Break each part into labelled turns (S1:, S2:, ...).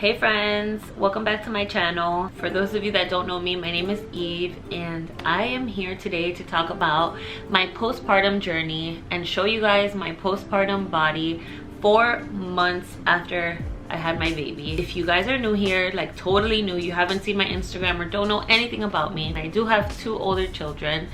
S1: Hey friends, welcome back to my channel. For those of you that don't know me, my name is Eve and I am here today to talk about my postpartum journey and show you guys my postpartum body 4 months after I had my baby. If you guys are new here, like totally new, you haven't seen my Instagram or don't know anything about me, I do have 2 older children,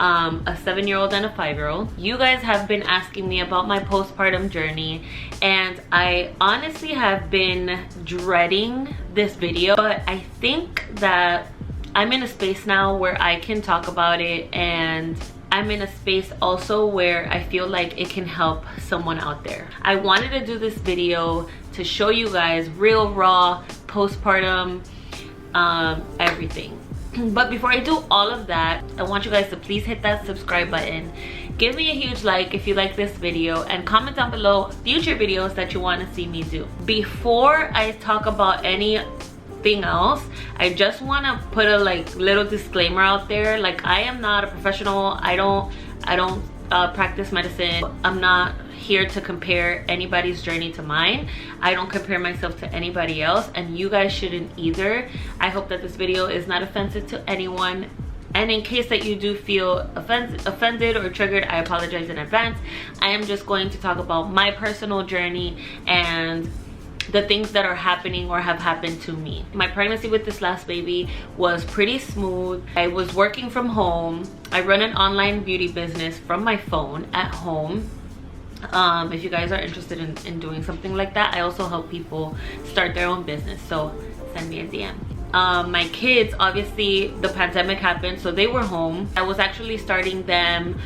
S1: a 7-year-old and a 5-year-old. You guys have been asking me about my postpartum journey and I honestly have been dreading this video, but I think that I'm in a space now where I can talk about it, and I'm in a space also where I feel like it can help someone out there. I wanted to do this video to show you guys real raw postpartum everything. But before I do all of that, I want you guys to please hit that subscribe button, give me a huge like if you like this video, and comment down below future videos that you want to see me do. Before I talk about anything else, I just want to put a little disclaimer out there. Like, I am not a professional. I don't practice medicine. I'm not here to compare anybody's journey to mine. I don't compare myself to anybody else, and you guys shouldn't either. I hope that this video is not offensive to anyone, and in case that you do feel offended or triggered, I apologize in advance. I am just going to talk about my personal journey and the things that are happening or have happened to me. My pregnancy with this last baby was pretty smooth. I was working from home. I run an online beauty business from my phone at home. If you guys are interested in doing something like that, I also help people start their own business, so send me a DM. My kids, obviously the pandemic happened, so they were home. I was actually starting them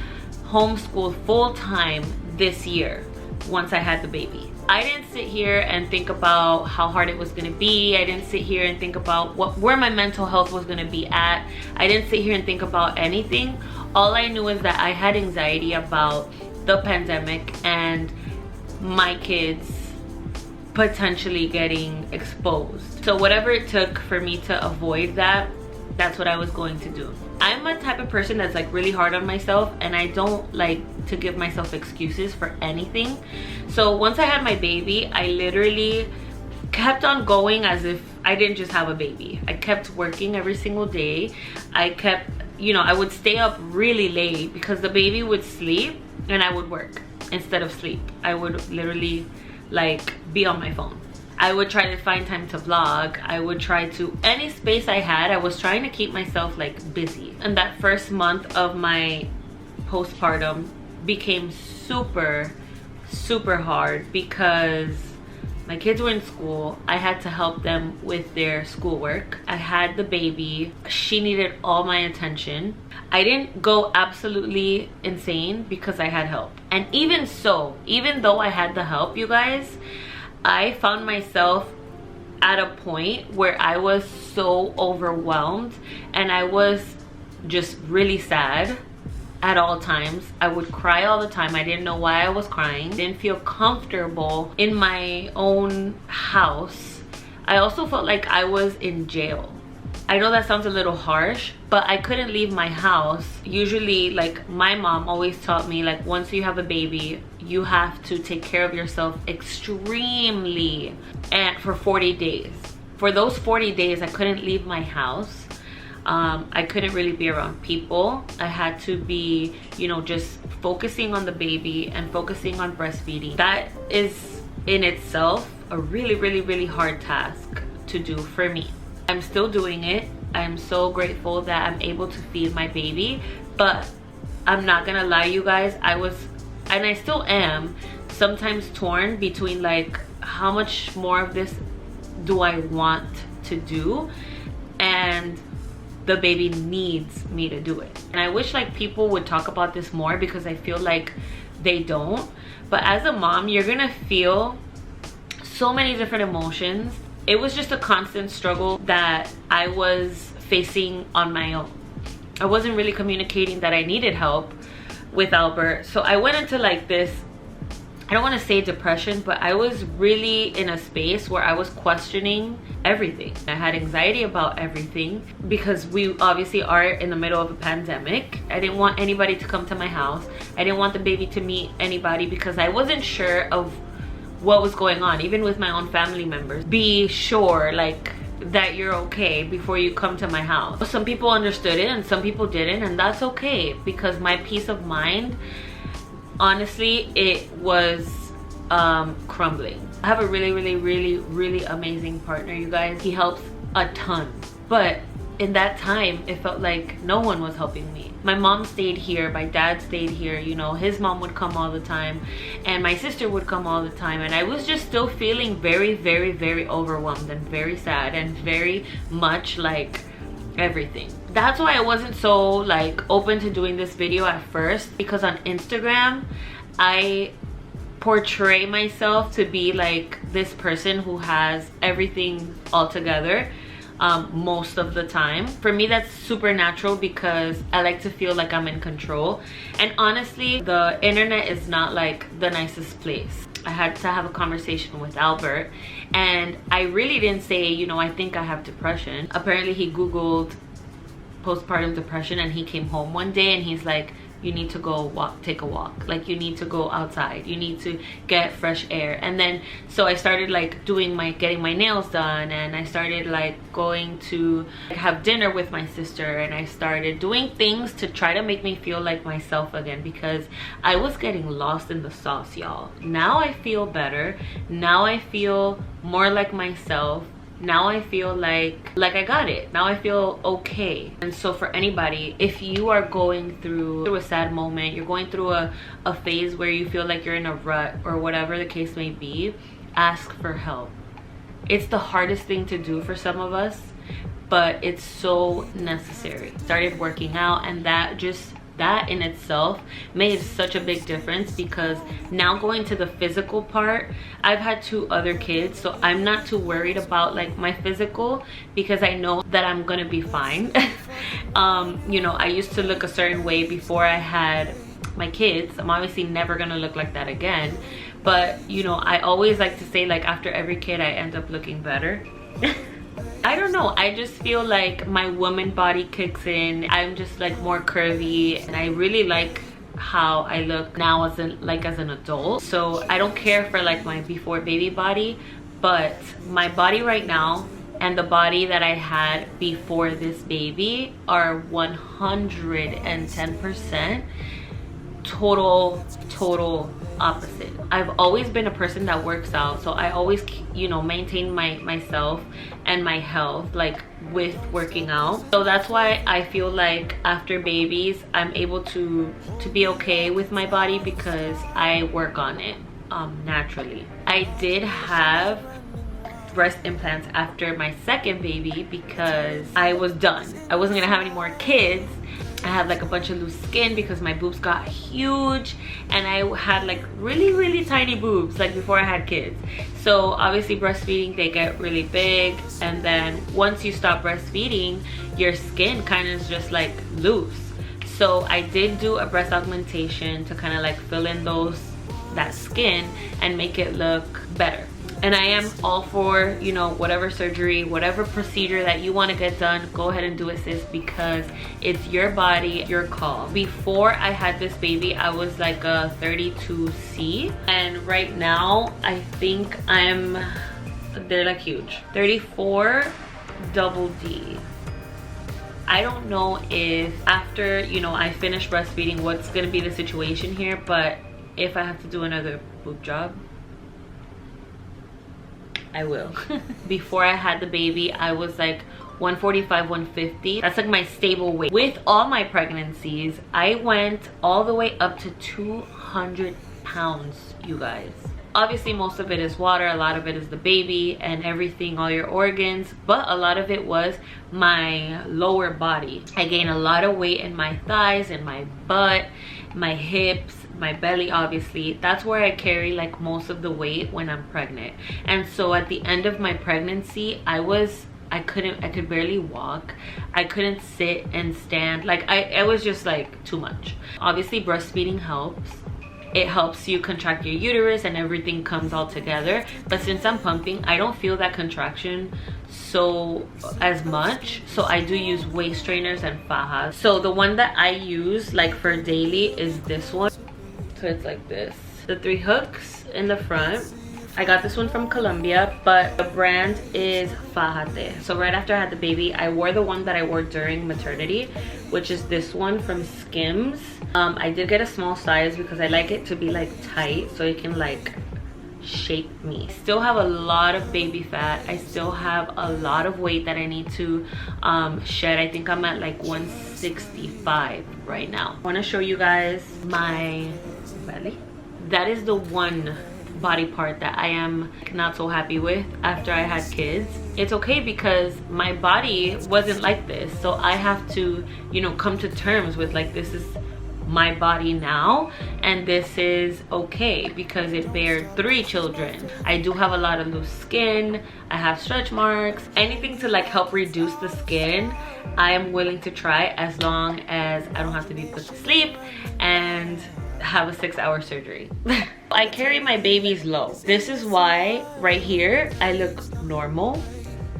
S1: homeschooled full-time this year once I had the baby. I didn't sit here and think about how hard it was going to be. I didn't sit here and think about where my mental health was going to be at. I didn't sit here and think about anything. All I knew is that I had anxiety about the pandemic and my kids potentially getting exposed. So whatever it took for me to avoid that, that's what I was going to do. I'm a type of person that's like really hard on myself, and I don't like to give myself excuses for anything. So once I had my baby, I literally kept on going as if I didn't just have a baby. I kept working every single day. I kept, I would stay up really late because the baby would sleep and I would work instead of sleep. I would literally be on my phone. I would try to find time to vlog. I would try to, any space I had, I was trying to keep myself busy. And that first month of my postpartum became super hard because my kids were in school. I had to help them with their schoolwork. I had the baby. She needed all my attention. I didn't go absolutely insane because I had help. And even so, even though I had the help, you guys, I found myself at a point where I was so overwhelmed and I was just really sad at all times. I would cry all the time. I didn't know why I was crying. I didn't feel comfortable in my own house. I also felt like I was in jail. I know that sounds a little harsh, but I couldn't leave my house. Usually, my mom always taught me, once you have a baby, you have to take care of yourself extremely, and for 40 days. For those 40 days, I couldn't leave my house. I couldn't really be around people. I had to be, just focusing on the baby and focusing on breastfeeding. That is in itself a really hard task to do for me. I'm still doing it. I'm so grateful that I'm able to feed my baby, but I'm not gonna lie, you guys, I was, and I still am, sometimes torn between how much more of this do I want to do, and the baby needs me to do it. And I wish people would talk about this more because I feel like they don't. But as a mom, you're gonna feel so many different emotions. It was just a constant struggle that I was facing on my own. I wasn't really communicating that I needed help with Albert. So I went into this, I don't want to say depression, but I was really in a space where I was questioning everything. I had anxiety about everything because we obviously are in the middle of a pandemic. I didn't want anybody to come to my house. I didn't want the baby to meet anybody because I wasn't sure of what was going on, even with my own family members. Be sure like that you're okay before you come to my house. Some people understood it and some people didn't, and that's okay, because my peace of mind, honestly, it was crumbling. I have a really amazing partner, you guys. He helps a ton, but in that time it felt like no one was helping me. My mom stayed here, my dad stayed here, you know, his mom would come all the time and my sister would come all the time, and I was just still feeling very overwhelmed and very sad and very much like everything. That's why I wasn't so like open to doing this video at first, because on Instagram I portray myself to be like this person who has everything all together most of the time. For me, that's supernatural because I like to feel like I'm in control, and honestly the internet is not like the nicest place. I had to have a conversation with Albert, and I really didn't say, you know, I think I have depression. Apparently he googled postpartum depression and he came home one day and he's like, you need to go take a walk, like you need to go outside, you need to get fresh air. And then so I started like getting my nails done, and I started like going to have dinner with my sister, and I started doing things to try to make me feel like myself again, because I was getting lost in the sauce, y'all. Now I feel better, now I feel more like myself. Now I feel like I got it. Now I feel okay. And so for anybody, if you are going through a sad moment, you're going through a phase where you feel like you're in a rut or whatever the case may be, ask for help. It's the hardest thing to do for some of us, but it's so necessary. Started working out, and that in itself made such a big difference, because now going to the physical part, I've had 2 other kids, so I'm not too worried about like my physical, because I know that I'm gonna be fine. You know, I used to look a certain way before I had my kids. I'm obviously never gonna look like that again, but you know, I always like to say like after every kid I end up looking better. I don't know, I just feel like my woman body kicks in. I'm just like more curvy, and I really like how I look now as an adult. So I don't care for like my before baby body, but my body right now and the body that I had before this baby are 110% total opposite. I've always been a person that works out, so I always, you know, maintain myself and my health like with working out. So that's why I feel like after babies I'm able to be okay with my body, because I work on it naturally. I did have breast implants after my second baby because I was done. I wasn't gonna have any more kids. I had like a bunch of loose skin because my boobs got huge, and I had like really tiny boobs like before I had kids. So obviously breastfeeding, they get really big, and then once you stop breastfeeding, your skin kind of is just like loose. So I did do a breast augmentation to kind of like fill in that skin and make it look better. And I am all for, you know, whatever surgery, whatever procedure that you want to get done, go ahead and do it, sis, because it's your body, your call. Before I had this baby, I was like a 32C, and right now I think they're like huge. 34 double D. I don't know if after, you know, I finish breastfeeding what's gonna be the situation here, but if I have to do another boob job, I will. Before I had the baby, I was like 145, 150. That's like my stable weight. With all my pregnancies, I went all the way up to 200 pounds, you guys. Obviously, most of it is water, a lot of it is the baby and everything, all your organs, but a lot of it was my lower body. I gained a lot of weight in my thighs, in my butt, my hips, my belly. Obviously that's where I carry like most of the weight when I'm pregnant. And so at the end of my pregnancy, I could barely walk. I couldn't sit and stand. Like I was just like too much. Obviously breastfeeding helps. It helps you contract your uterus and everything comes all together. But since I'm pumping, I don't feel that contraction as much. So I do use waist trainers and fajas. So the one that I use like for daily is this one. So it's like this. The 3 hooks in the front, I got this one from Colombia, but the brand is Fajate. So right after I had the baby, I wore the one that I wore during maternity, which is this one from Skims. I did get a small size because I like it to be like tight so it can like shape me. Still have a lot of baby fat. I still have a lot of weight that I need to shed. I think I'm at like 165 right now. I want to show you guys my belly. That is the one body part that I am not so happy with after I had kids. It's okay because my body wasn't like this, so I have to, you know, come to terms with like, this is my body now, and this is okay because it bared 3 children. I do have a lot of loose skin. I have stretch marks. Anything to like help reduce the skin, I am willing to try, as long as I don't have to be put to sleep and have a 6-hour surgery. I carry my babies low. This is why right here I look normal,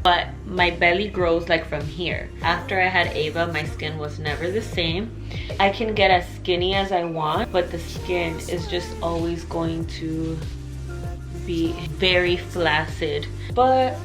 S1: but my belly grows like from here. After I had Ava, my skin was never the same. I can get as skinny as I want, but the skin is just always going to be very flaccid. But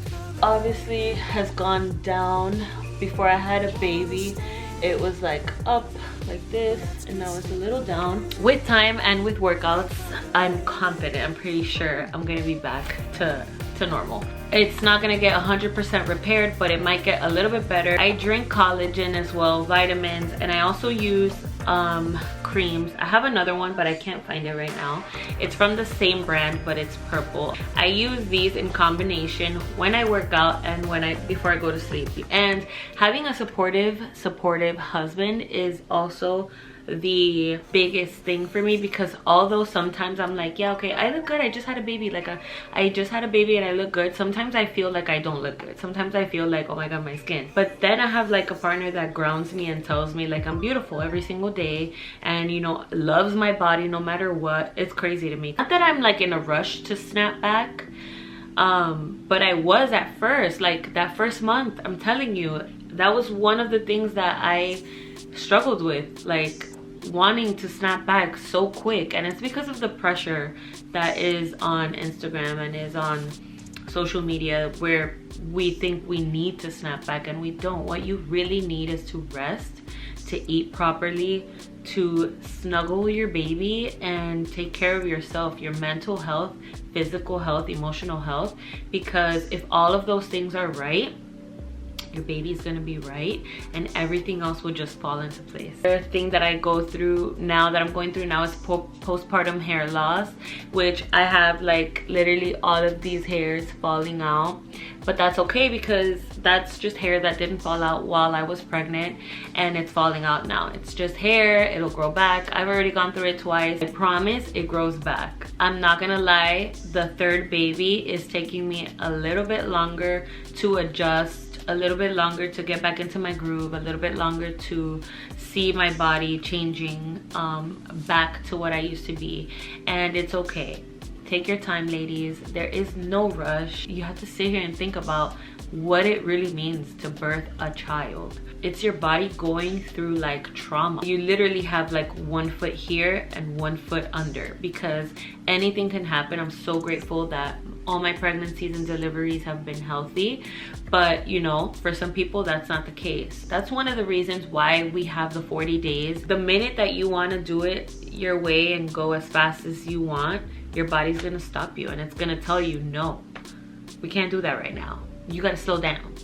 S1: obviously has gone down. Before I had a baby, it was like up like this, and now it's a little down. With time and with workouts, I'm confident, I'm pretty sure I'm gonna be back to normal. It's not gonna get 100% repaired, but it might get a little bit better. I drink collagen as well, vitamins, and I also use creams. I have another one, but I can't find it right now. It's from the same brand, but it's purple. I use these in combination when I work out and before I go to sleep. And having a supportive husband is also the biggest thing for me, because although sometimes I'm like, yeah, okay, I look good, I just had a baby, like I just had a baby and I look good, sometimes I feel like I don't look good. Sometimes I feel like, oh my god, my skin. But then I have like a partner that grounds me and tells me like I'm beautiful every single day, and you know, loves my body no matter what. It's crazy to me. Not that I'm like in a rush to snap back, but I was at first. Like that first month, I'm telling you, that was one of the things that I struggled with, like wanting to snap back so quick. And it's because of the pressure that is on Instagram and is on social media, where we think we need to snap back and we don't. What you really need is to rest, to eat properly, to snuggle your baby, and take care of yourself, your mental health, physical health, emotional health. Because if all of those things are right, your baby's gonna be right, and everything else will just fall into place. The thing that I go through now, that I'm going through now, is postpartum hair loss, which I have like literally all of these hairs falling out. But that's okay, because that's just hair that didn't fall out while I was pregnant, and it's falling out now. It's just hair, it'll grow back. I've already gone through it twice. I promise it grows back. I'm not gonna lie, the third baby is taking me a little bit longer to adjust, a little bit longer to get back into my groove, a little bit longer to see my body changing back to what I used to be. And it's okay. Take your time, ladies. There is no rush. You have to sit here and think about what it really means to birth a child. It's your body going through like trauma. You literally have like 1 foot here and 1 foot under, because anything can happen. I'm so grateful that all my pregnancies and deliveries have been healthy, but you know, for some people that's not the case. That's one of the reasons why we have the 40 days. The minute that you want to do it your way and go as fast as you want, your body's gonna stop you, and it's gonna tell you, no, we can't do that right now. You gotta slow down.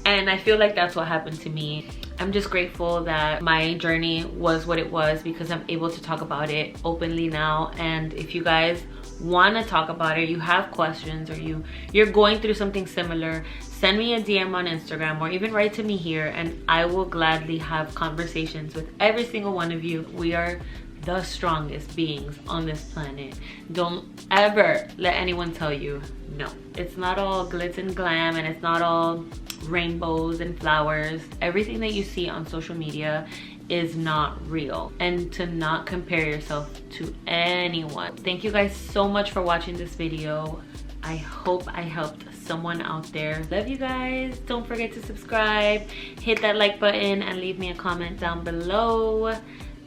S1: And I feel like that's what happened to me. I'm just grateful that my journey was what it was, because I'm able to talk about it openly now. And if you guys want to talk about it, you have questions, or you're going through something similar, send me a DM on Instagram, or even write to me here, and I will gladly have conversations with every single one of you. We are the strongest beings on this planet. Don't ever let anyone tell you no. It's not all glitz and glam, and it's not all rainbows and flowers. Everything that you see on social media is not real, and to not compare yourself to anyone. Thank you guys so much for watching this video. I hope I helped someone out there. Love you guys. Don't forget to subscribe, hit that like button, and leave me a comment down below.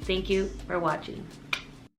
S1: Thank you for watching.